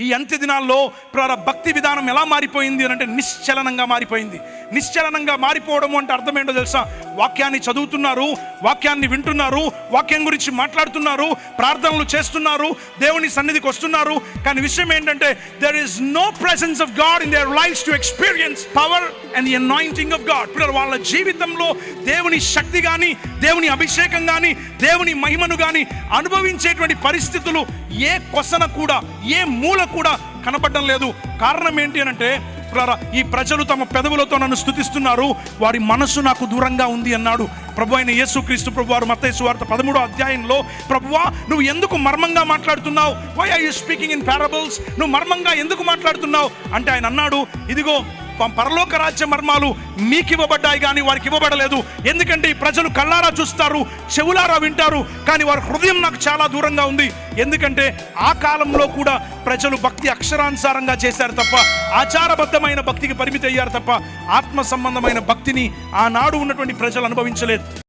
ఈ అంత్య దినాల్లో భక్తి విధానం ఎలా మారిపోయింది అని అంటే నిశ్చలనంగా మారిపోయింది. నిశ్చలనంగా మారిపోవడం అంటే అర్థం ఏంటో తెలుసా? వాక్యాన్ని చదువుతున్నారు, వాక్యాన్ని వింటున్నారు, వాక్యం గురించి మాట్లాడుతున్నారు, ప్రార్థనలు చేస్తున్నారు, దేవుని సన్నిధికి వస్తున్నారు. కానీ విషయం ఏంటంటే there is no presence of God in their lives to experience power and the anointing of God. వాళ్ళ జీవితంలో దేవుని శక్తి కానీ, దేవుని అభిషేకం కానీ, దేవుని మహిమను కానీ అనుభవించేటువంటి పరిస్థితులు ఏ కొసన కూడా, ఏ మూల కూడా కనపడడం లేదు. కారణం ఏంటి అని అంటే ఈ ప్రజలు తమ పెదవులతో నన్ను స్తుతిస్తున్నారు, వారి మనసు నాకు దూరంగా ఉంది అన్నాడు ప్రభు అయిన యేసుక్రీస్తు ప్రభువారు మత్తయి సువార్త 13వ అధ్యాయంలో. ప్రభువా, నువ్వు ఎందుకు మర్మంగా మాట్లాడుతున్నావు? Why are you speaking in parables? నువ్వు మర్మంగా ఎందుకు మాట్లాడుతున్నావు అంటే ఆయన అన్నాడు, ఇదిగో పరలోక రాజ్య మర్మాలు మీకు ఇవ్వబడ్డాయి కానీ వారికి ఇవ్వబడలేదు. ఎందుకంటే ఈ ప్రజలు కళ్ళారా చూస్తారు, చెవులారా వింటారు, కానీ వారి హృదయం నాకు చాలా దూరంగా ఉంది. ఎందుకంటే ఆ కాలంలో కూడా ప్రజలు భక్తి అక్షరానుసారంగా చేశారు తప్ప, ఆచారబద్ధమైన భక్తికి పరిమితి అయ్యారు తప్ప, ఆత్మ సంబంధమైన భక్తిని ఆనాడు ఉన్నటువంటి ప్రజలు అనుభవించలేదు.